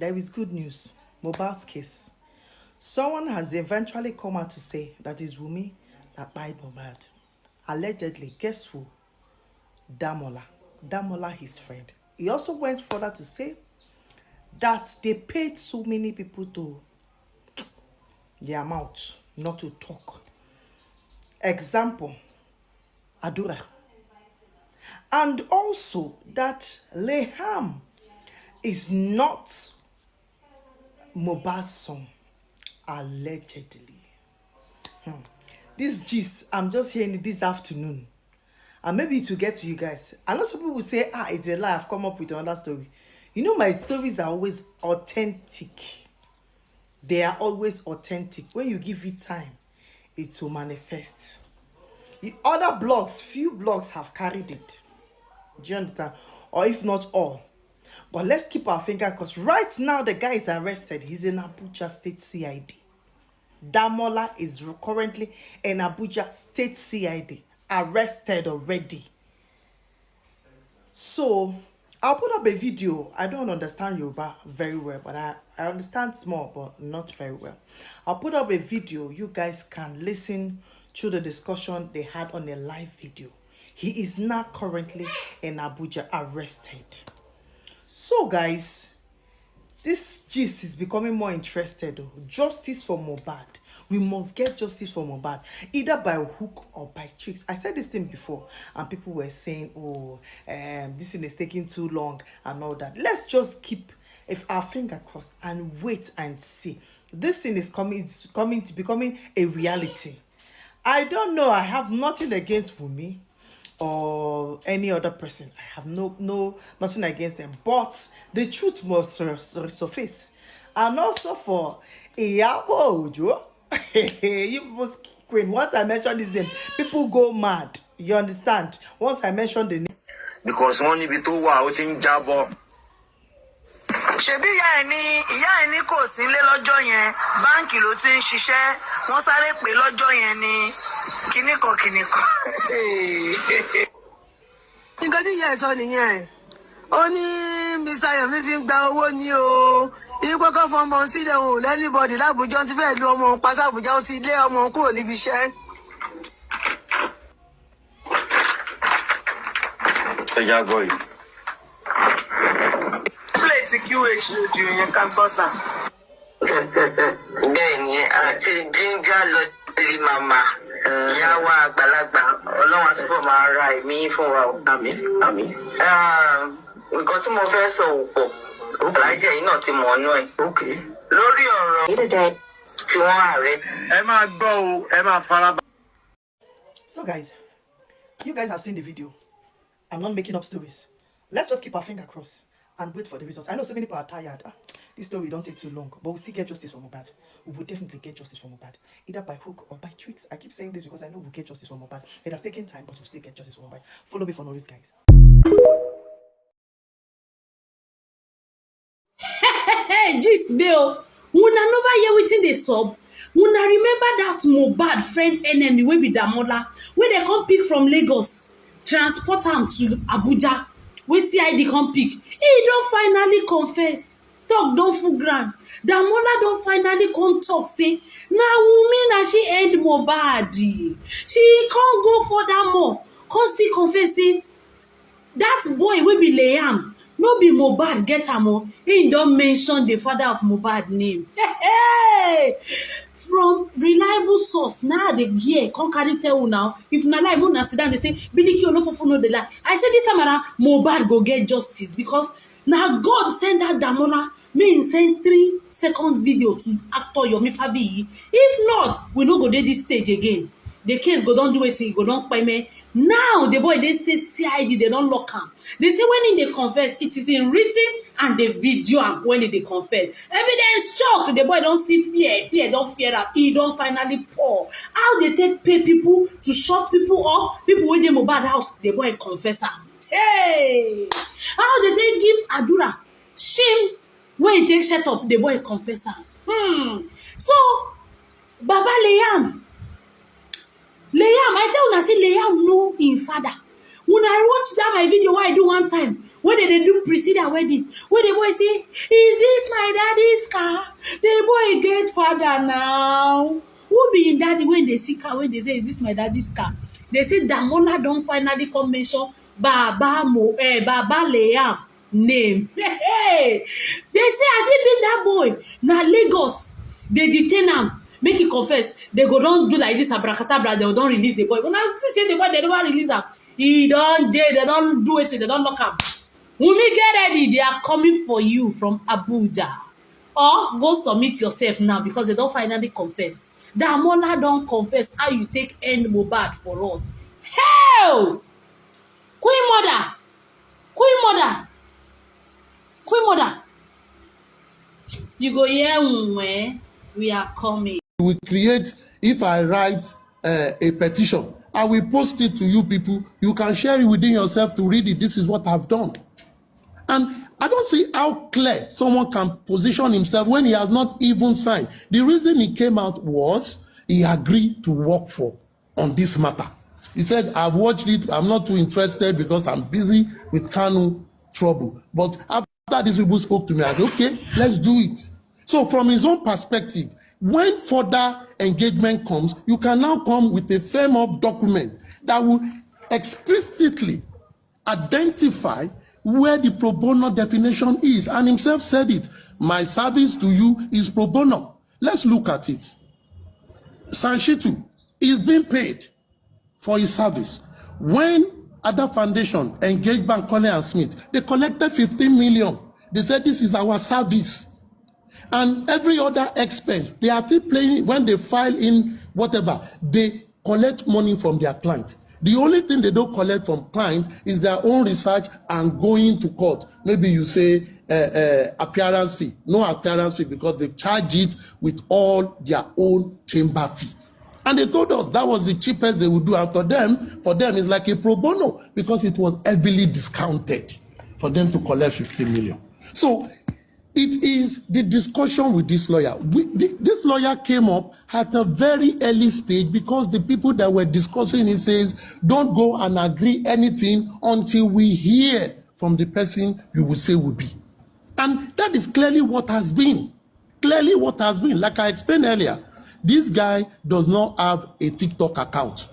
there is good news. Mohbad's case. Someone has eventually come out to say that is Wunmi that kpai Mohbad. Allegedly, guess who? Damola. Damola, his friend. He also went further to say that they paid so many people to their mouth not to talk. Example, Adura. And also that Liam is not Mohbad's son, allegedly. This gist, I'm just hearing it this afternoon. And maybe it will get to you guys. I know some people will say, it's a lie, I've come up with another story. You know, my stories are always authentic. They are always authentic. When you give it time, it will manifest. The other blogs, few blogs have carried it. Do you understand? Or if not all. But let's keep our finger, because right now the guy is arrested. He's in Abuja State CID. Damola is currently in Abuja State CID. Arrested already. So, I'll put up a video. I don't understand Yoruba very well, but I understand small, but not very well. I'll put up a video. You guys can listen to the discussion they had on a live video. He is now currently in Abuja, arrested. So, guys, this gist is becoming more interested. Justice for Mohbad. We must get justice for Mohbad, either by hook or by tricks. I said this thing before, and people were saying, this thing is taking too long and all that. Let's just keep our finger crossed and wait and see. This thing is becoming a reality. I don't know. I have nothing against Wunmi or any other person. I have nothing against them. But the truth must resurface. And also for Iyabo, you must queen. Once I mention this name, people go mad. You understand? Once I mention the name, because money be too out in jabo. Ṣebí ìyá ẹni kò sí nílé lọ́jọ́ yẹn, báǹkì ló ti ń ṣiṣẹ́, wọ́n sáré pè lọ́jọ́ yẹn ní kíníkan. Nǹkan tí ìyá ẹ̀ sọ nìyẹn. Ó ní Mr. Yomi fi ń gba owó ní o. Ìpè kan fọmọ sílẹ̀ òun lẹ́nìbọ̀dì lábùjọ́ ti fẹ́ lu ọmọ pàṣẹ Àbújá ó ti lé ọmọ kúrò níbi iṣẹ́. Ẹ já gbọ́ yìí. Plate QH lójú yẹn ká gbọ́ sà. Bẹ́ẹ̀ni, àti ginger lọ lè màmá. Ìyá wa àgbàlagbà, Ọlọ́run á túbọ̀ máa ra ẹ̀mí fún wa o. Àmín, àmín. Nǹkan tí mo fẹ́ sọ pọ̀, alájẹ yìí náà ti mọ̀ ọ́nú ẹ̀. Lórí ọ̀rọ̀ tí wọ́n ààrẹ. Ẹ máa gbọ́ o, ẹ máa fara. So guys, you guys have seen the video. I'm not making up stories. Let's just keep our finger crossed and wait for the results. I know so many people are tired. This story don't take too long, but we'll still get justice for Mohbad. We will definitely get justice for Mohbad, either by hook or by tricks. I keep saying this because I know we'll get justice for Mohbad. It has taken time, but we'll still get justice for Mohbad. Follow me for no risk, guys. Hey, gist Bill. Una never hear wetin dey sub. Una remember that Mohbad friend enemy wey be Damola, wey they come pick from Lagos, transport am to Abuja, wey CID come pick. He don finally confess. Talk don full ground. Damola don finally come talk say na Wunmi na she end Mohbad. She can't go furthermore. Come still confess say that boy wey be Liam no be Mohbad get am o. He don mention the father of Mohbad name. Hey! From reliable source now they hear come carry tell you now. If na lie una sit down dey say Biliki Olofofo no dey lie. I say this time around Mohbad go get justice because now God send that Damola may send 3 seconds video to actor Yomi Fabiyi. If not, we no go dey this stage again. The case go don do wetin go don kpai me. Now the boy dey state CID they don't lock am. They say when they confess, it is in written and the video am when they confess. Evidence choke. The boy don't see fear don't fear am. He don't finally pour. How they take pay people to shut people up? People when they Mohbad house, the boy confess am. Hey! How they take give Adura shame when he take shut up? The boy confess am. So Baba Liam, I tell una say Liam know him father. When I watch that my video what I do one time, when they do precede a wedding, when the boy say, is this my my daddy's car. The boy get father now. Who be him daddy when they see car, when they say, is this my daddy's car? They say Damola don't finally come mention Baba Liam name. Hey, they say I did beat that boy. Now Lagos, they detain him. Make he confess. They go don't do like this abracadabra. They don't release the boy. When I still say the boy, they don't release him. He don't dey. They don't do it. They don't lock him. When we get ready, they are coming for you from Abuja. Or go submit yourself now because they don't finally confess. Damola don't confess how you take end Mohbad for us. Hell! Queen mother! Queen mother! Queen mother! You go hear when we are coming. We create, if I write a petition, I will post it to you people. You can share it within yourself to read it. This is what I've done. And I don't see how clear someone can position himself when he has not even signed. The reason he came out was he agreed to work for on this matter. He said, I've watched it. I'm not too interested because I'm busy with Kanu trouble. But after these people spoke to me, I said, okay, let's do it. So from his own perspective, when further engagement comes, you can now come with a firm-up document that will explicitly identify where the pro bono definition is. And himself said it. My service to you is pro bono. Let's look at it. Sanshitu is being paid for his service. When other foundation engaged Bankole and Smith, they collected 15 million. They said this is our service. And every other expense, they are still playing when they file in whatever, they collect money from their clients. The only thing they don't collect from clients is their own research and going to court. Maybe you say appearance fee. No appearance fee because they charge it with all their own chamber fee. And they told us that was the cheapest they would do after them. For them, it's like a pro bono because it was heavily discounted for them to collect 15 million. So it is the discussion with this lawyer. This lawyer came up at a very early stage because the people that were discussing it says, don't go and agree anything until we hear from the person you will say will be. And that is clearly what has been. Clearly what has been. Like I explained earlier, this guy does not have a TikTok account.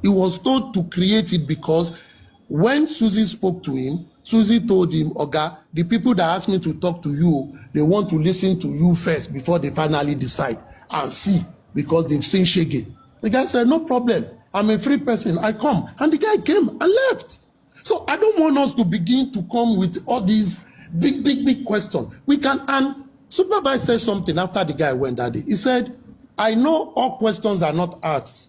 He was told to create it because when Susie spoke to him, Susie told him, Oga, the people that asked me to talk to you, they want to listen to you first before they finally decide and see because they've seen Shege. The guy said, no problem. I'm a free person. I come. And the guy came and left. So I don't want us to begin to come with all these big questions. We can, and Supervisor said something after the guy went that day. He said, I know all questions are not asked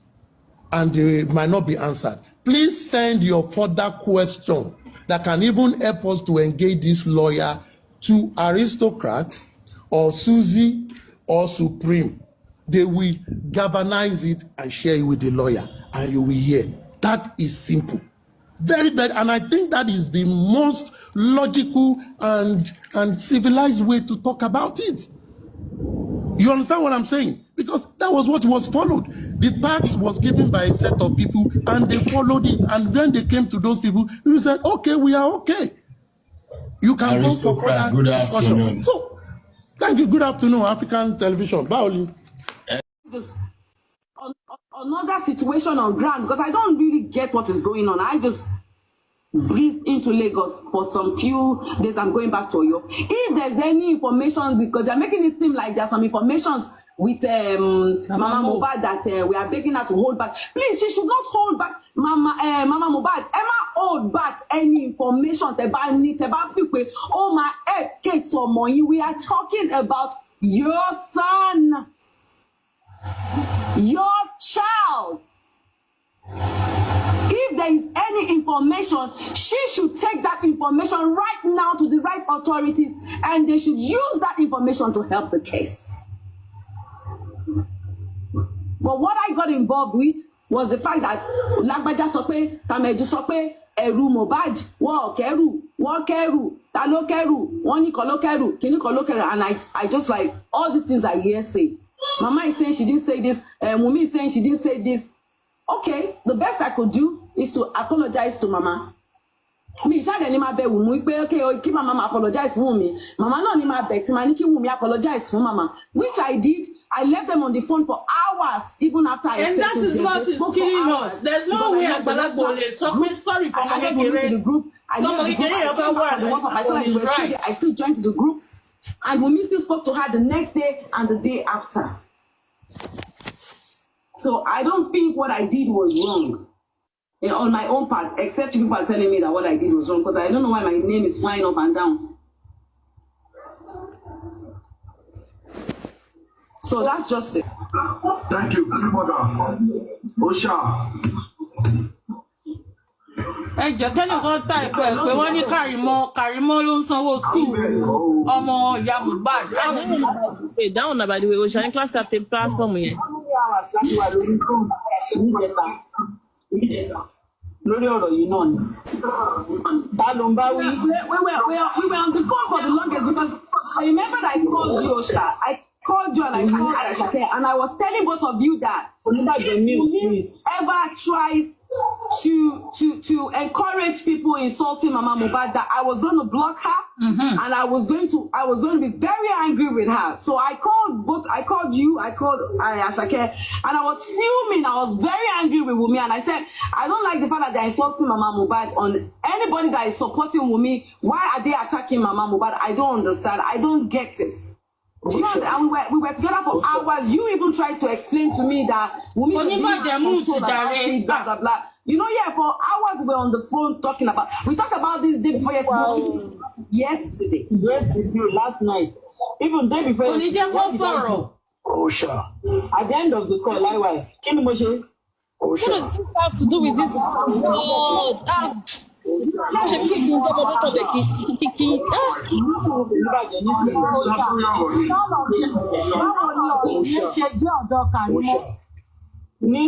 and they might not be answered. Please send your further question that can even help us to engage this lawyer to Aristocrat or Susie or Supreme. They will galvanize it and share it with the lawyer and you will hear. That is simple. Very, and I think that is the most logical and civilized way to talk about it. You understand what I'm saying? Because that was what was followed. The tax was given by a set of people and they followed it. And when they came to those people, we said, okay, we are okay. You can go for further discussion. Afternoon. So, thank you. Good afternoon, African television. Baoli. Another situation on ground because I don't really get what is going on. I just breezed into Lagos for some few days. I'm going back to Oyo. If there's any information, because they're making it seem like there's some information with Mama Mohbad that we are begging her to hold back. Please, she should not hold back. Mama Mohbad, Emma, hold back any information about people. Oh my case, we are talking about your son, your child. If there is any information, she should take that information right now to the right authorities and they should use that information to help the case. But what I got involved with was the fact that Lagbaja Sope, Tameju Sope, Eru Mohbad, Wọ́n kẹ́rù, ta ló kẹ́rù, wọ́n ní kọ́ ló kẹ́rù, kíní kọ́ ló kẹ́rù, and I just like, all these things I hear say. Mama is saying she didn't say this, Wunmi is saying she didn't say this. Okay, the best I could do is to apologize to Mama. mi ṣáàdẹ̀ ní máa bẹ Wùmí pé okay kí mama máa apologize fún Wùmí mama náà ní máa bẹ̀ tí máa ní kí Wùmí apologize fún mama which I did. I left them on the phone for hours even after I and that is what is killing us. There's no way Agbalagbo will talk me sorry for my to the group. I still joined the group and Wùmí still spoke to her the next day and the day after. So I don't think what I did was wrong. On my own part, except people are telling me that what I did was wrong because I don't know why my name is flying up and down. So that's just it. Thank you, mother. Osha. Jẹ́ kẹ́ni kan type ẹ̀ pé wọ́n ní Kàrímọ́ ló ń sanwó school ọmọ ìyá Mohbad. Down by the way, Osha ní class captain platform yẹn. Lórí ọ̀rọ̀ yìí náà ni. Ta ló ń bá wí? We were on the phone for the longest because I remember that I called you, Osha. I called you and I called Asake and I was telling both of you that if ever tries to encourage people insulting Mama Mohbad, that I was going to block her and I was going to be very angry with her. So I called you, I called Asake, and I was fuming. I was very angry with Wunmi and I said, I don't like the fact that they're insulting Mama Mohbad. On anybody that is supporting Wunmi, why are they attacking Mama Mohbad? I don't understand. I don't get it. Do you know, and we were together for hours. You even tried to explain to me that Wunmi blah blah blah. You know, yeah, for hours we were on the phone talking about. We talked about this day before yesterday, last night, even day before. Osha. At the end of the call, why? What does this have to do with this? Ní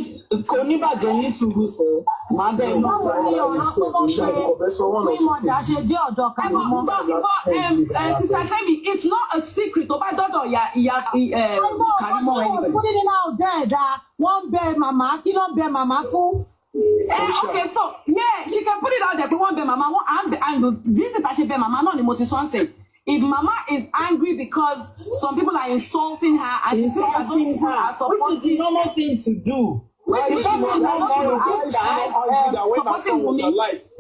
oníbàjẹ́ ní sùúrù fẹ́ máa bẹ́ẹ̀ ní it's not a secret tó bá dọ́dọ̀ ìyá Kàrímọ́ anyway. Put it out there that one bẹ mama kí ló ń bẹ mama fún. Okay, so yeah, she can put it out there. One bẹ mama, one and this is she bẹ mama, not the motivation. If mama is angry because some people are insulting her and she feels as though people are supporting, which is the normal thing to do. She's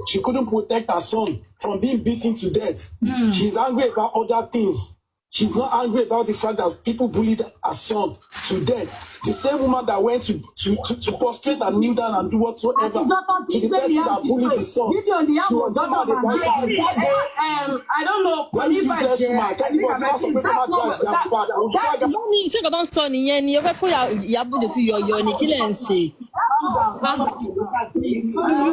she couldn't protect her son from being beaten to death. She's angry about other things. She's not angry about the fact that people bullied her son to death. The same woman that went to prostrate and kneel down and do whatsoever to the person that bullied the son. She was not mad about I don't know. You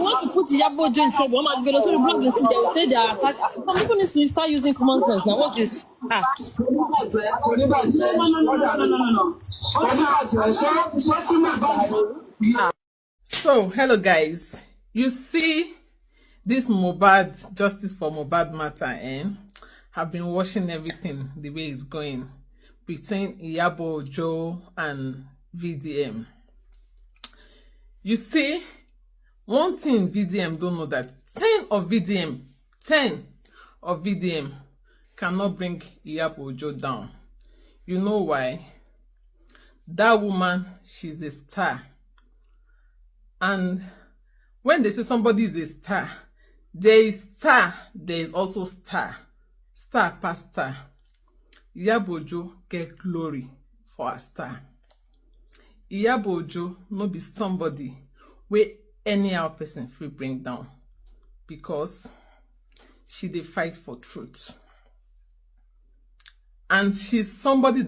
want to put Yabojo in trouble? I'm going to blog and see they say that some people need to start using common sense. Now what is So hello guys, you see this Mohbad justice for Mohbad matter have been watching everything the way it's going between Yabojo and VDM. You see, one thing VDM don't know that 10 of VDM cannot bring Yabojo down. You know why? That woman, she's a star. And when they say somebody is a star, there is star, there is also star. Star past star. Yabojo get glory for a star. Yabojo no be somebody where anyhow person free bring down, because she dey fight for truth. And she's somebody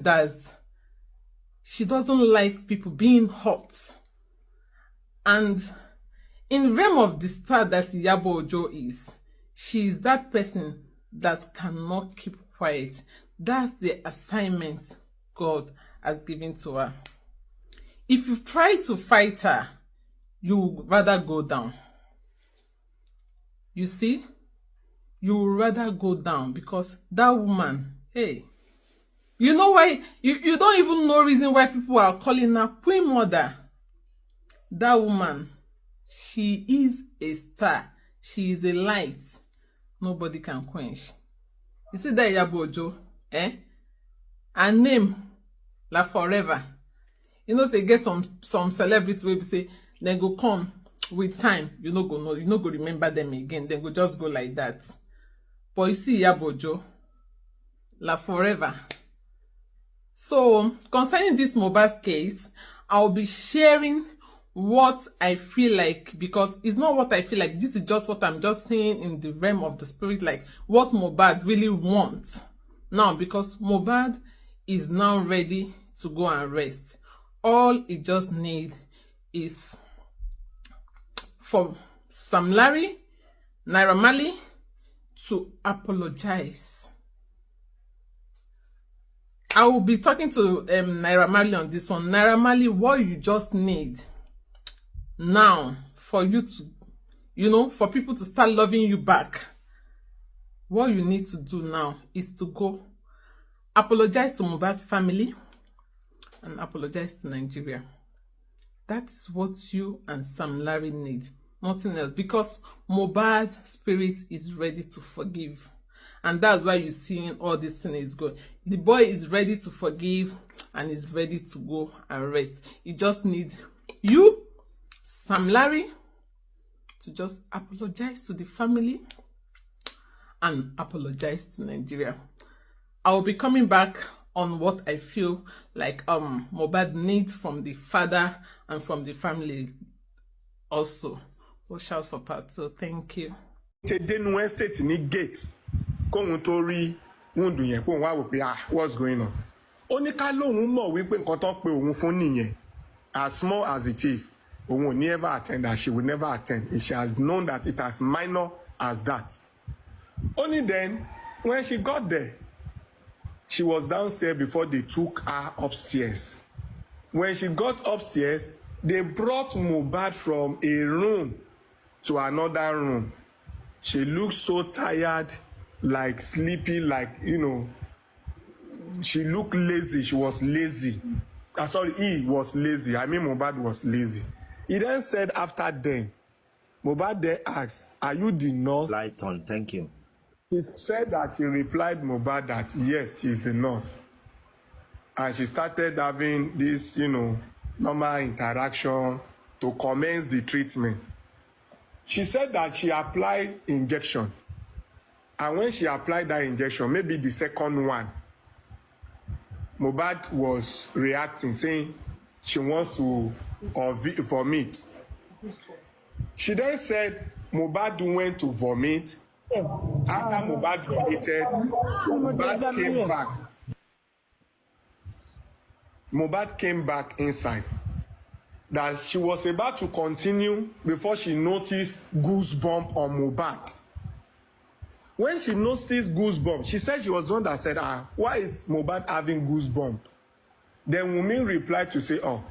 she doesn't like people being hurt. And in realm of the star that Yabojo is, she is that person that cannot keep quiet. That's the assignment God has given to her. If you try to fight her, you would rather go down. You see? You would rather go down, because that woman, hey, you know why? You don't even know reason why people are calling her Queen Mother. That woman, she is a star. She is a light nobody can quench. You see that Iyabo Ojo, her name la forever. You know, say get some celebrities wey be say then go come with time, you no go know, you no go remember them again, then go just go like that. But you see Iyabo Ojo, la forever. So concerning this Mohbad case, I'll be sharing what I feel like, because it's not what I feel like, this is just what I'm just saying in the realm of the spirit, like what Mohbad really wants now, because Mohbad is now ready to go and rest. All he just need is for Sam Larry, Naira Marley to apologize. I will be talking to Naira Marley on this one. Naira Marley, what you just need now for you to, you know, for people to start loving you back, what you need to do now is to go apologize to Mohbad family and apologize to Nigeria. That's what you and Sam Larry need, nothing else, because Mohbad's spirit is ready to forgive. And that's why you're seeing all this thing is going. The boy is ready to forgive and is ready to go and rest. He just needs you, Sam Larry, to just apologize to the family and apologize to Nigeria. I will be coming back on what I feel like Mohbad needs from the father and from the family also. We'll shout for part 2. Thank you. Kóhun tó rí wúndù yẹn kóhun wá wò pé what's going on. Ó ní ká lóhun mọ̀ wípé nǹkan tó pé òun fún nìyẹn, as small as it is, òun ò ní ever attend, that she will never attend. She has known that it as minor as that. Only then, when she got there, she was downstairs before they took her upstairs. When she got upstairs, they brought Mohbad from a room to another room. She looked so tired, like sleepy, like, you know, she looked lazy. She was lazy. Sorry, he was lazy. I mean, Mohbad was lazy. He then said after then, Mohbad then asked, are you the nurse? Light on, thank you. She said that she replied Mohbad that yes, she's the nurse. And she started having this, you know, normal interaction to commence the treatment. She said that she applied injection. And when she applied that injection, maybe the second one, Mohbad was reacting, saying she wants to vomit. She then said Mohbad went to vomit. After Mohbad vomited, Mohbad came back. Mohbad came back inside. That she was about to continue before she noticed goosebump on Mohbad. When she noticed goosebump, she said she was the one that said, why is Mohbad having goosebump? Then Wunmi replied to say, oh,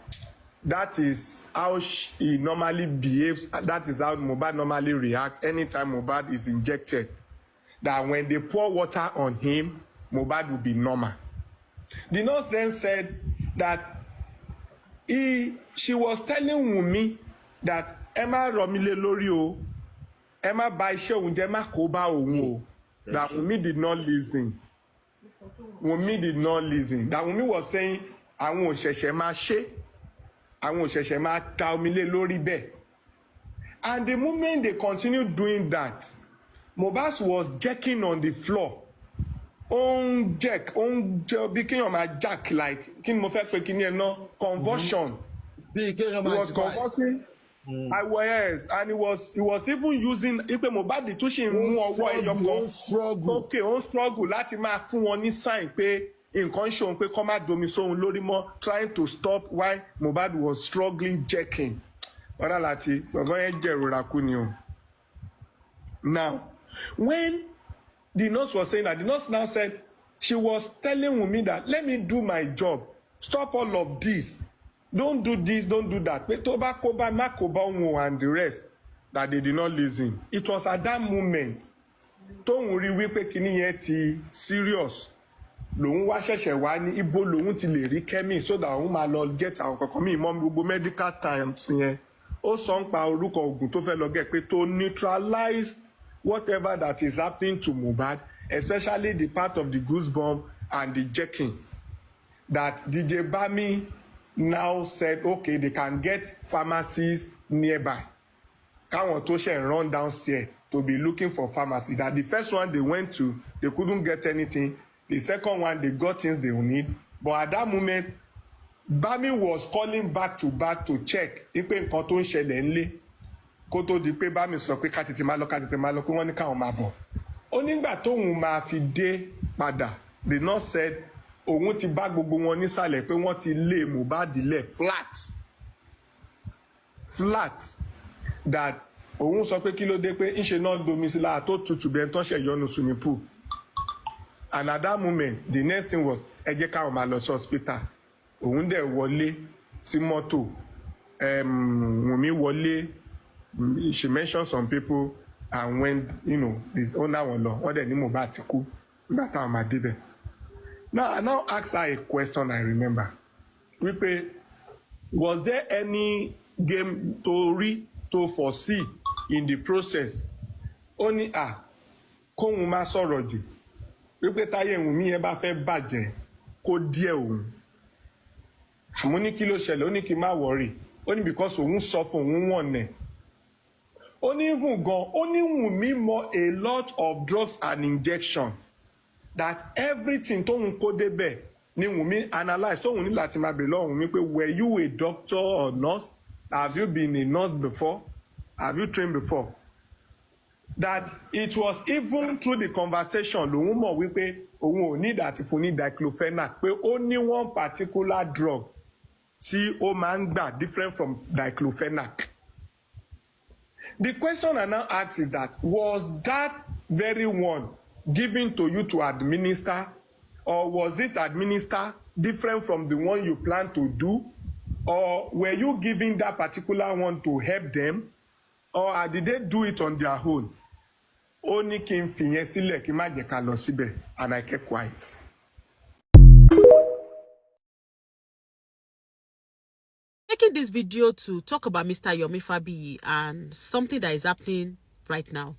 that is how he normally behaves. That is how Mohbad normally reacts anytime Mohbad is injected. That when they pour water on him, Mohbad will be normal. The nurse then said that she was telling Wunmi that Emma Romile Lorio, Emma Baisha Unjema Koba Owo, that Wunmi did not listen. Wunmi did not listen. That Wunmi was saying, I won't sheshema she, I won't sheshema taumile lori be. And the moment they continued doing that, Mohbad was jerking on the floor. On jack, became on my jack, like convulsion. He was convulsing. I was, and he was even using Mohbad to struggle. Okay, on struggle. Láti máa fún wọn ní sign pé nǹkan ṣe pé kó má domi sóhun lórí mọ́, trying to stop why Mohbad was struggling, jerking. Ọ̀dà láti gbọ̀ngàn yẹn jẹ́ ìrora kú ni o. Now, when the nurse was saying that, the nurse now said she was telling Wunmi that let me do my job, stop all of this. Don't do this, don't do that. And the rest, that they did not listen. It was at that moment. Don't worry, we pay kini serious. Lòun wá ṣẹ̀ṣẹ̀ wá ní ibo lòun ti lè rí kẹ́mì so that òun máa lọ get àwọn kankan míì mọ́ gbogbo medical times yẹn. ó sọ ń pa orúkọ oògùn tó fẹ́ lọ gẹ̀ pé to neutralize whatever that is happening to Mohbad, especially the part of the goosebump and the jerking, that DJ Bami now said, okay, they can get pharmacies nearby. Káwọn tó ṣe run downstairs to be looking for pharmacy. That the first one they went to, they couldn't get anything. The second one, they got things they will need. But at that moment, Bami was calling back to check if nǹkan tó ń ṣẹlẹ̀ ńlé. Kó tó di pé Bami sọ pé ká tètè máa lọ pé wọ́n ní káwọn máa bọ̀. Ó nígbà tóun máa fi dé padà, the nurse said òun ti bá gbogbo wọn nísàlẹ̀ pé wọ́n ti lé Mohbad lẹ̀ flat that òun sọ pé kí ló dé pé ńṣe náà domi sí lára tó tutù bẹ́ẹ̀ tán ṣe yọnu swimming pool. And at that moment, the next thing was ẹ jẹ́ káwọn máa lọ sí hospital. Òun dẹ̀ wọlé sí mọ́tò. Wùnmí wọlé, she mentioned some people, and when, you know, this owner wọn lọ, wọ́n dẹ̀ ní Mohbad ti kú. Nígbà táwọn máa débẹ̀. Now, I now ask her a question I remember. Wípé, was there any game to foresee in the process? Ó ní kóhun má sọ̀rọ̀ jù. Wípé táyé Wùnmí yẹn bá fẹ́ bàjẹ́ kó díẹ̀ òun. Àmọ́ ní kí ló ṣẹlẹ̀, ó ní kí n má worry. Ó ní because òun sọ fún òun wọ̀n nẹ̀. Ó ní even gan, ó ní Wùnmí mọ a lot of drugs and injection. That everything tóun kó débẹ̀ ni Wùnmí analyse. So Wùnmí láti máa bèèrè lọ́wọ́ Wùnmí pé were you a doctor or nurse? Have you been a nurse before? Have you trained before? That it was even through the conversation lòun mọ̀ wípé òun ò need àti fún ní diclofenac pé ó ní one particular drug tí ó máa ń gbà different from diclofenac. The question I now ask is that was that very one given to you to administer, or was it administered different from the one you plan to do, or were you giving that particular one to help them, or did they do it on their own? Ó ní kí n fìyẹn sílẹ̀ kí n má jẹ́ ká lọ síbẹ̀, and I kept quiet. Making this video to talk about Mr. Yomi Fabiyi and something that is happening right now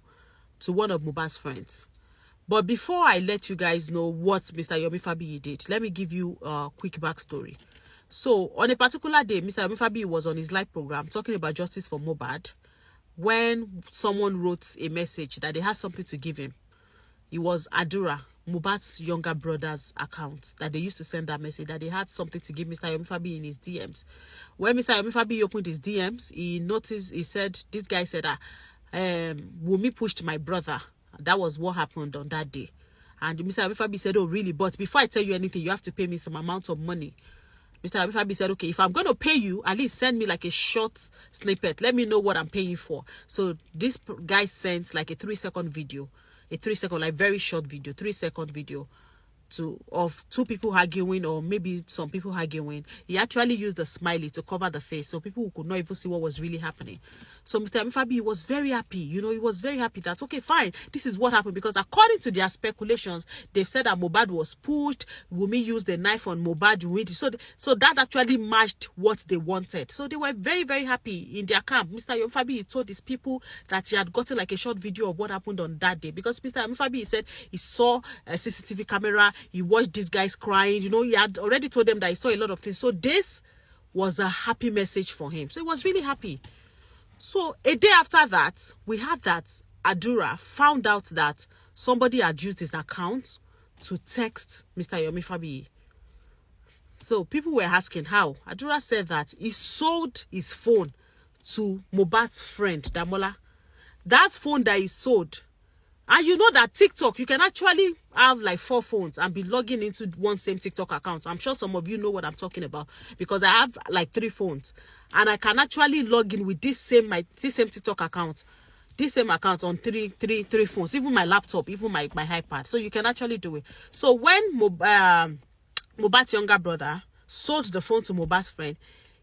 to one of Mohbad's friends. But before I let you guys know what Mr. Yomi Fabiyi did, let me give you a quick backstory. So, on a particular day, Mr. Yomi Fabiyi was on his live program talking about justice for Mohbad when someone wrote a message that they had something to give him. It was Adura, Mohbad's younger brother's account, that they used to send that message, that they had something to give Mr. Yomi Fabiyi in his DMs. When Mr. Yomi Fabiyi opened his DMs, he noticed, he said, this guy said, Wumi pushed my brother. That was what happened on that day. And Mr. Yomi Fabiyi said, oh, really? But before I tell you anything, you have to pay me some amount of money. Mr. Yomi Fabiyi said, okay, if I'm going to pay you, at least send me like a short snippet. Let me know what I'm paying for. So this guy sends like a 3-second video. A 3-second, like very short video, 3-second video of two people arguing, or maybe some people arguing. He actually used a smiley to cover the face so people could not even see what was really happening. So Mr. Yomi Fabiyi was very happy. You know, he was very happy that, okay, fine, this is what happened. Because according to their speculations, they've said that Mohbad was pushed, Wumi used the knife on Mohbad. So that actually matched what they wanted. So they were very, very happy in their camp. Mr. Yomi Fabiyi told his people that he had gotten like a short video of what happened on that day. Because Mr. Yomi Fabiyi said he saw a CCTV camera, he watched these guys crying, you know, he had already told them that he saw a lot of things. So this was a happy message for him. So he was really happy. So a day after that, we had that Adura found out that somebody had used his account to text Mr. Yomi Fabiyi. So people were asking how. Adura said that he sold his phone to Mohbad's friend, Damola. That phone that he sold, and you know that TikTok, you can actually have like 4 phones and be logging into one same TikTok account. I'm sure some of you know what I'm talking about, because I have like 3 phones and I can actually log in with this same TikTok account, this same account on three phones, even my laptop, even my iPad. So you can actually do it. So when Mohbad's younger brother sold the phone to Mohbad's friend,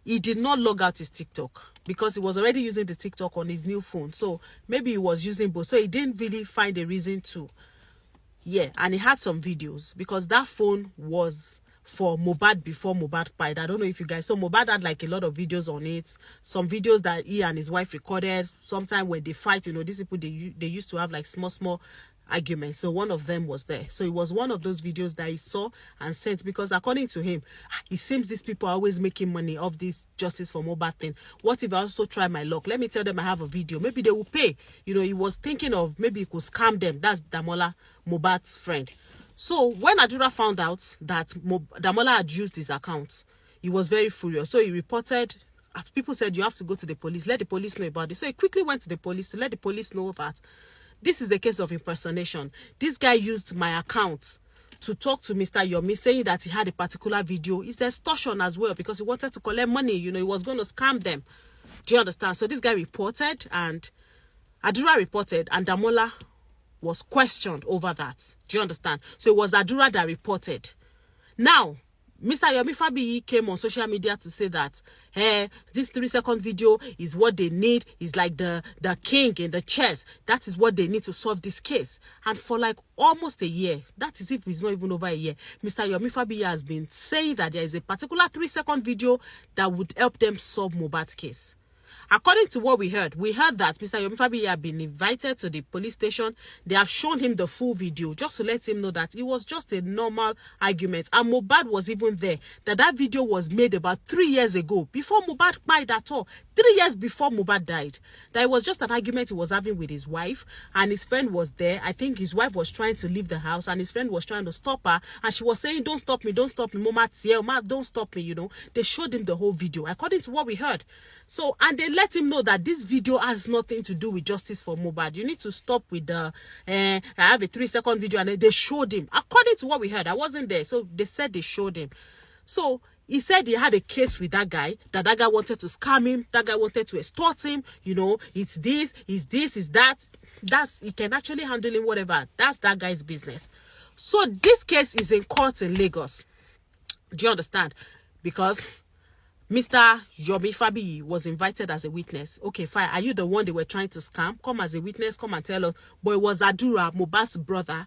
he did not log out his TikTok because he was already using the TikTok on his new phone. So maybe he was using both. So he didn't really find a reason to. Yeah, and he had some videos because that phone was for Mohbad before Mohbad died. I don't know if you guys, so Mohbad had like a lot of videos on it, some videos that he and his wife recorded. Sometime when they fight, you know, these people, they used to have like small arguments. So one of them was there. So it was one of those videos that he saw and sent, because according to him, it seems these people are always making money off this justice for Mohbad thing. What if I also try my luck? Let me tell them I have a video. Maybe they will pay. You know, he was thinking of maybe he could scam them. That's Damola, Mohbad's friend. So when Adura found out that Damola had used his account, he was very furious. So he reported. People said, you have to go to the police. Let the police know about it. So he quickly went to the police to let the police know that this is a case of impersonation. This guy used my account to talk to Mr. Yomi, saying that he had a particular video. It's extortion as well, because he wanted to collect money. You know, he was going to scam them. Do you understand? So this guy reported, and Adura reported, and Damola was questioned over that. Do you understand? So it was Adura that reported. Now, Mr. Yomi Fabiyi came on social media to say that this 3-second video is what they need. Is like the king in the chess. That is what they need to solve this case. And for like almost a year, that is if it's not even over a year, Mr. Yomi Fabiyi has been saying that there is a particular 3-second video that would help them solve Mohbad's case. According to what we heard that Mr. Yomi Fabiyi had been invited to the police station. They have shown him the full video just to let him know that it was just a normal argument. And Mohbad was even there. That video was made about 3 years ago, before Mohbad died at all. 3 years before Mohbad died. That it was just an argument he was having with his wife, and his friend was there. I think his wife was trying to leave the house, and his friend was trying to stop her, and she was saying, don't stop me, Mama, don't stop me, you know. They showed him the whole video, according to what we heard. So, and they let him know that this video has nothing to do with justice for Mohbad. You need to stop with the, I have a 3-second video, and they showed him. According to what we heard, I wasn't there, so they said they showed him. So, he said he had a case with that guy guy wanted to scam him, that guy wanted to extort him, you know, it's this, it's that. He can actually handle him, whatever. That's that guy's business. So, this case is in court in Lagos. Do you understand? Because Mr. Yomi Fabiyi was invited as a witness. Okay, fine. Are you the one they were trying to scam? Come as a witness, come and tell us. But it was Adura, Mohbad's brother,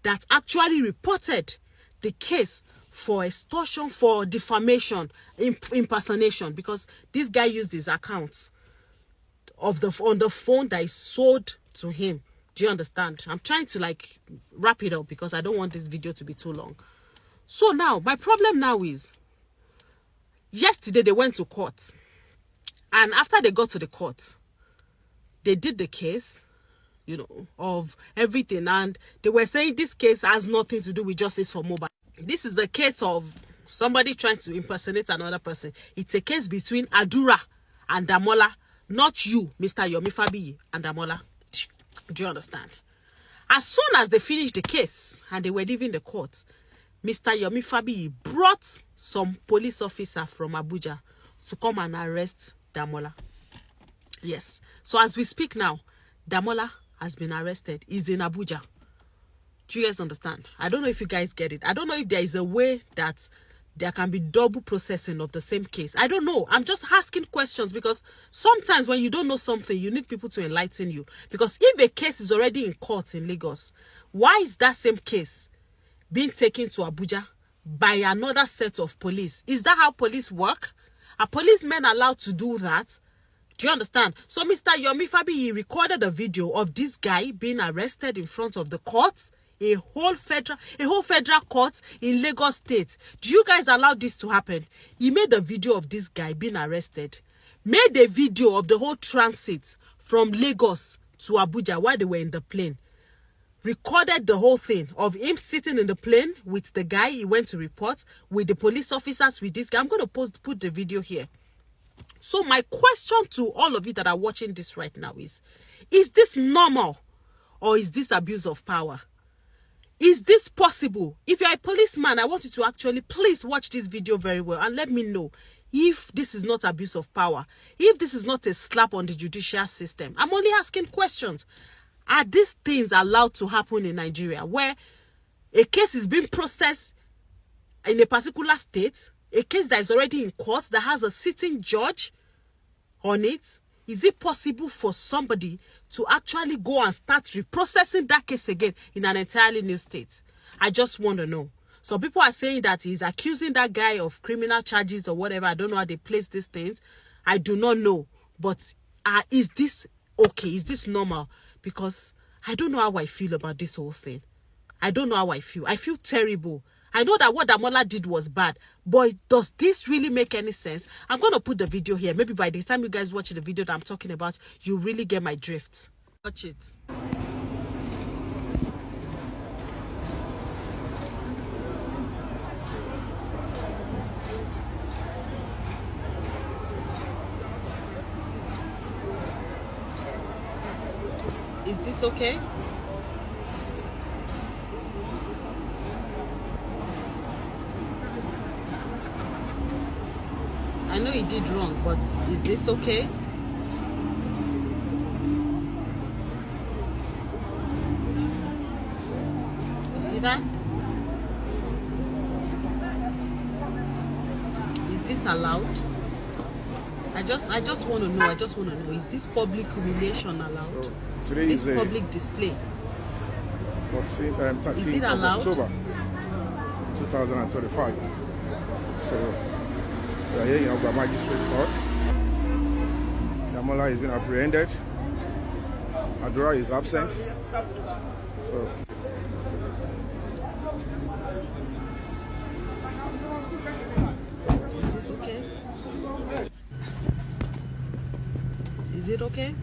that actually reported the case for extortion, for defamation, impersonation, because this guy used his accounts on the phone that is sold to him. Do you understand? I'm trying to like wrap it up because I don't want this video to be too long. So now, my problem now is, yesterday they went to court, and after they got to the court, they did the case, you know, of everything, and they were saying this case has nothing to do with justice for Mohbad. This is a case of somebody trying to impersonate another person. It's a case between Adura and Damola, not you, Mr. Yomi Fabiyi, and Damola. Do you understand? As soon as they finished the case and they were leaving the court, Mr. Yomi Fabiyi brought some police officer from Abuja to come and arrest Damola. Yes. So as we speak now, Damola has been arrested. He's in Abuja. Do you guys understand? I don't know if you guys get it. I don't know if there is a way that there can be double processing of the same case. I don't know. I'm just asking questions, because sometimes when you don't know something, you need people to enlighten you. Because if a case is already in court in Lagos, why is that same case being taken to Abuja by another set of police? Is that how police work? Are policemen allowed to do that? Do you understand? So Mr. Yomi Fabiyi recorded a video of this guy being arrested in front of the court, a whole federal court in Lagos State. Do you guys allow this to happen? He made a video of this guy being arrested, made a video of the whole transit from Lagos to Abuja while they were in the plane, recorded the whole thing of him sitting in the plane with the guy he went to report, with the police officers, with this guy. I'm going to put the video here. So my question to all of you that are watching this right now is this normal, or is this abuse of power? Is this possible? If you're a policeman, I want you to actually please watch this video very well and let me know if this is not abuse of power, if this is not a slap on the judicial system. I'm only asking questions. Are these things allowed to happen in Nigeria, where a case is being processed in a particular state, a case that is already in court, that has a sitting judge on it? Is it possible for somebody to actually go and start reprocessing that case again in an entirely new state? I just want to know. So people are saying that he's accusing that guy of criminal charges or whatever. I don't know how they place these things. I do not know. But is this okay? Is this normal? Because I don't know how I feel about this whole thing. I don't know how I feel. I feel terrible. I know that what Damola did was bad. But does this really make any sense? I'm going to put the video here. Maybe by the time you guys watch the video that I'm talking about, you really get my drift. Watch it. Is this okay? I know he did wrong, but is this okay? You see that? Is this allowed? I just want to know. Is this public humiliation allowed? Today this is public display. 13th Is it of allowed? October 2025. So we are here in Ogba Magistrate Court. Damola has been apprehended. Adora is absent. So is this okay? Is it okay?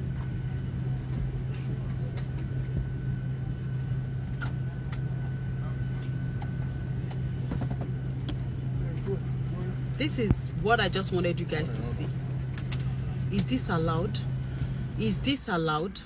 This is what I just wanted you guys to see. Is this allowed? Is this allowed?